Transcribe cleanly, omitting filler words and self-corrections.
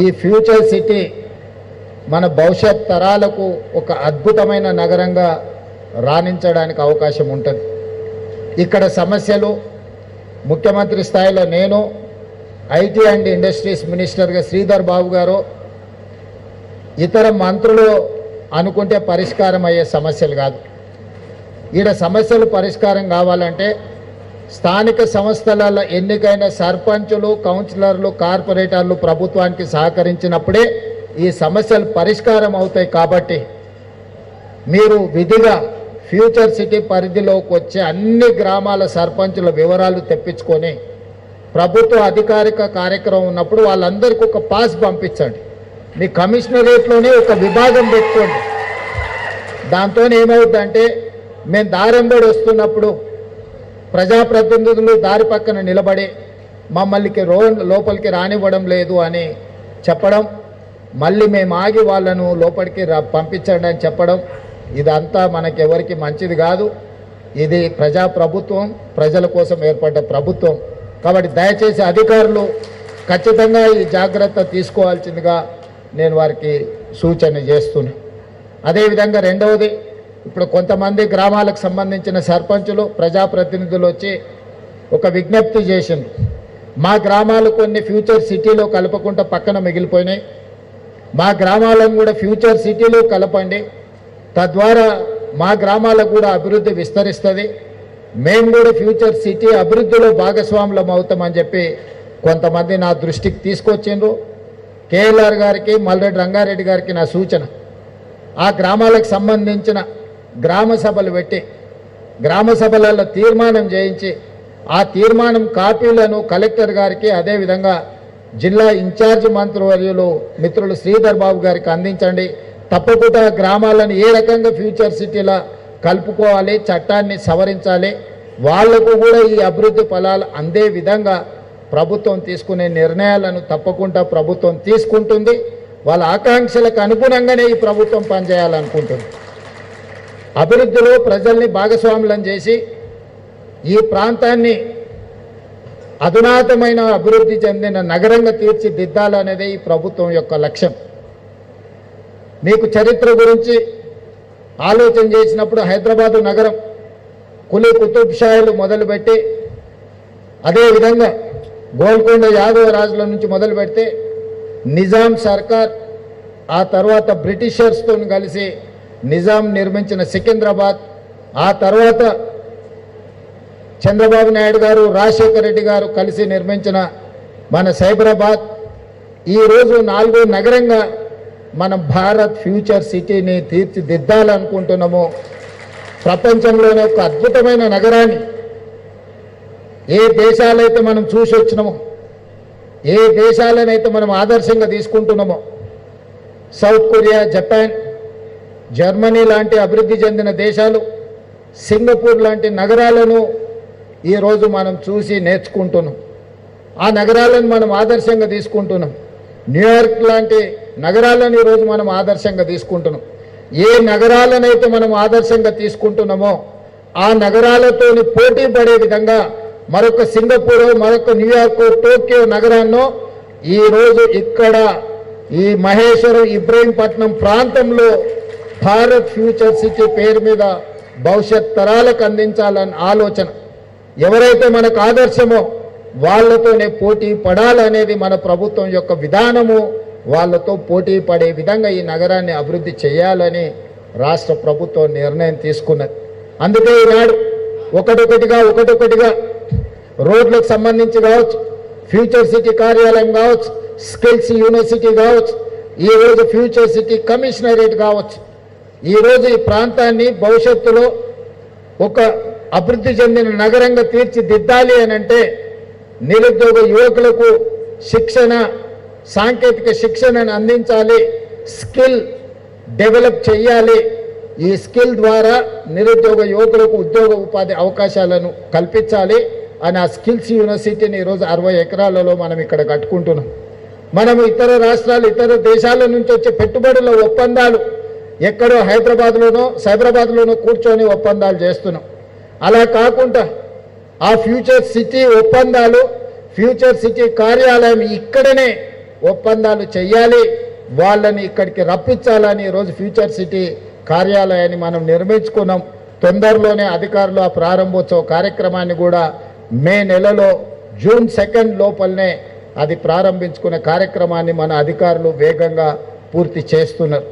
ఈ future city మన భవిష్యత్ తరాలకు ఒక అద్భుతమైన నగరంగా రాణించడానికి అవకాశం ఉంటుంది. ఇక్కడ సమస్యలు ముఖ్యమంత్రి స్థాయిలో నేను, ఐటీ అండ్ ఇండస్ట్రీస్ మినిస్టర్గా శ్రీధర్ బాబు గారు, ఇతర మంత్రులు అనుకుంటే పరిష్కారం అయ్యే సమస్యలు కాదు. ఈడ సమస్యలు పరిష్కారం కావాలంటే స్థానిక సంస్థల ఎన్నికైన సర్పంచులు, కౌన్సిలర్లు, కార్పొరేటర్లు ప్రభుత్వానికి సహకరించినప్పుడే ఈ సమస్యలు పరిష్కారం అవుతాయి. కాబట్టి మీరు విధిగా ఫ్యూచర్ సిటీ పరిధిలోకి వచ్చే అన్ని గ్రామాల సర్పంచుల వివరాలు తెప్పించుకొని ప్రభుత్వ అధికారిక కార్యక్రమం ఉన్నప్పుడు వాళ్ళందరికీ ఒక పాస్ పంపించండి. మీ కమిషనరేట్లోనే ఒక విభాగం పెట్టుకోండి. దాంతో ఏమవుతుందంటే మేము దారెంబడి వస్తున్నప్పుడు ప్రజాప్రతినిధులు దారి పక్కన నిలబడి మమ్మల్ని లోపలికి రానివ్వడం లేదు అని చెప్పడం, మళ్ళీ మేము ఆగి వాళ్ళను లోపలికి పంపించండి అని చెప్పడం, ఇదంతా మనకెవరికి మంచిది కాదు. ఇది ప్రజాప్రభుత్వం, ప్రజల కోసం ఏర్పడ్డ ప్రభుత్వం. కాబట్టి దయచేసి అధికారులు ఖచ్చితంగా ఈ జాగ్రత్త తీసుకోవాల్సిందిగా నేను వారికి సూచన చేస్తున్నాను. అదేవిధంగా రెండవది, ఇప్పుడు కొంతమంది గ్రామాలకు సంబంధించిన సర్పంచులు, ప్రజాప్రతినిధులు వచ్చి ఒక విజ్ఞప్తి చేసిండ్రు. మా గ్రామాలు కొన్ని ఫ్యూచర్ సిటీలో కలపకుండా పక్కన మిగిలిపోయినాయి, మా గ్రామాలను కూడా ఫ్యూచర్ సిటీలో కలపండి, తద్వారా మా గ్రామాలకు కూడా అభివృద్ధి విస్తరిస్తుంది, మేము కూడా ఫ్యూచర్ సిటీ అభివృద్ధిలో భాగస్వాములం అవుతామని చెప్పి కొంతమంది నా దృష్టికి తీసుకొచ్చిండ్రు. కేఎల్ఆర్ గారికి, మల్రెడ్డి రంగారెడ్డి గారికి నా సూచన, ఆ గ్రామాలకు సంబంధించిన గ్రామ సభలు పెట్టి గ్రామ సభలలో తీర్మానం చేయించి ఆ తీర్మానం కాపీలను కలెక్టర్ గారికి, అదేవిధంగా జిల్లా ఇన్ఛార్జ్ మంత్రివర్యులు మిత్రులు శ్రీధర్ బాబు గారికి అందించండి. తప్పకుండా గ్రామాలను ఏ రకంగా ఫ్యూచర్ సిటీలో కలుపుకోవాలి, చట్టాన్ని సవరించాలి, వాళ్లకు కూడా ఈ అభివృద్ధి ఫలాలు అందే విధంగా ప్రభుత్వం తీసుకునే నిర్ణయాలను తప్పకుండా ప్రభుత్వం తీసుకుంటుంది. వాళ్ళ ఆకాంక్షలకు అనుగుణంగానే ఈ ప్రభుత్వం పనిచేయాలనుకుంటుంది. అభివృద్ధిలో ప్రజల్ని భాగస్వాములను చేసి ఈ ప్రాంతాన్ని అధునాతమైన అభివృద్ధి చెందిన నగరంగా తీర్చిదిద్దాలనేదే ఈ ప్రభుత్వం యొక్క లక్ష్యం. మీకు చరిత్ర గురించి ఆలోచన చేసినప్పుడు హైదరాబాదు నగరం కులీ కుతుబ్ షాయిలు మొదలుపెట్టి, అదేవిధంగా గోల్కొండ యాదవ రాజుల నుంచి మొదలు పెడితే నిజాం సర్కార్, ఆ తర్వాత బ్రిటిషర్స్తో కలిసి నిజాం నిర్మించిన సికింద్రాబాద్, ఆ తర్వాత చంద్రబాబు నాయుడు గారు, రాజశేఖర రెడ్డి గారు కలిసి నిర్మించిన మన సైబరాబాద్, ఈరోజు 4వ నగరంగా మనం భారత్ ఫ్యూచర్ సిటీని తీర్చిదిద్దాలనుకుంటున్నాము. ప్రపంచంలోనే ఒక అద్భుతమైన నగరాన్ని ఏ దేశాలైతే మనం చూసి వచ్చినామో, ఏ దేశాలనైతే మనం ఆదర్శంగా తీసుకుంటున్నామో, సౌత్ కొరియా, జపాన్, జర్మనీ లాంటి అభివృద్ధి చెందిన దేశాలు, సింగపూర్ లాంటి నగరాలను ఈరోజు మనం చూసి నేర్చుకుంటున్నాం. ఆ నగరాలను మనం ఆదర్శంగా తీసుకుంటున్నాం. న్యూయార్క్ లాంటి నగరాలను ఈరోజు మనం ఆదర్శంగా తీసుకుంటున్నాం. ఏ నగరాలనైతే మనం ఆదర్శంగా తీసుకుంటున్నామో ఆ నగరాలతోని పోటీ పడే విధంగా మరొక సింగపూర్, మరొక న్యూయార్క్, టోక్యో నగరాల్లో ఈరోజు ఇక్కడ ఈ మహేశ్వరం, ఇబ్రహీంపట్నం ప్రాంతంలో భారత్ ఫ్యూచర్ సిటీ పేరు మీద భవిష్యత్ తరాలకు అందించాలన్న ఆలోచన. ఎవరైతే మనకు ఆదర్శమో వాళ్ళతోనే పోటీ పడాలనేది మన ప్రభుత్వం యొక్క విధానము. వాళ్ళతో పోటీ పడే విధంగా ఈ నగరాన్ని అభివృద్ధి చేయాలని రాష్ట్ర ప్రభుత్వం నిర్ణయం తీసుకున్నది. అందుకే ఈనాడు ఒకటొకటిగా రోడ్లకు సంబంధించి కావచ్చు, ఫ్యూచర్ సిటీ కార్యాలయం కావచ్చు, స్కిల్స్ యూనివర్సిటీ కావచ్చు, ఈరోజు ఫ్యూచర్ సిటీ కమిషనరేట్ కావచ్చు, ఈరోజు ఈ ప్రాంతాన్ని భవిష్యత్తులో ఒక అభివృద్ధి చెందిన నగరంగా తీర్చిదిద్దాలి అని అంటే నిరుద్యోగ యువకులకు శిక్షణ, సాంకేతిక శిక్షణను అందించాలి, స్కిల్ డెవలప్ చేయాలి. ఈ స్కిల్ ద్వారా నిరుద్యోగ యువకులకు ఉద్యోగ ఉపాధి అవకాశాలను కల్పించాలి అని ఆ స్కిల్స్ యూనివర్సిటీని ఈరోజు 60 ఎకరాలలో మనం ఇక్కడ కట్టుకుంటున్నాం. మనం ఇతర రాష్ట్రాలు, ఇతర దేశాల నుంచి వచ్చే పెట్టుబడుల ఒప్పందాలు ఎక్కడో హైదరాబాద్లోనో, సైబరాబాద్లోనో కూర్చొని ఒప్పందాలు చేస్తున్నాం. అలా కాకుండా ఆ ఫ్యూచర్ సిటీ ఒప్పందాలు, ఫ్యూచర్ సిటీ కార్యాలయం ఇక్కడనే ఒప్పందాలు చేయాలి, వాళ్ళని ఇక్కడికి రప్పించాలని ఈరోజు ఫ్యూచర్ సిటీ కార్యాలయాన్ని మనం నిర్మించుకున్నాం. తొందరలోనే అధికారులు ఆ ప్రారంభోత్సవ కార్యక్రమాన్ని కూడా మే నెలలో జూన్ 2 లోపలనే అది ప్రారంభించుకునే కార్యక్రమాన్ని మన అధికారులు వేగంగా పూర్తి చేస్తున్నారు.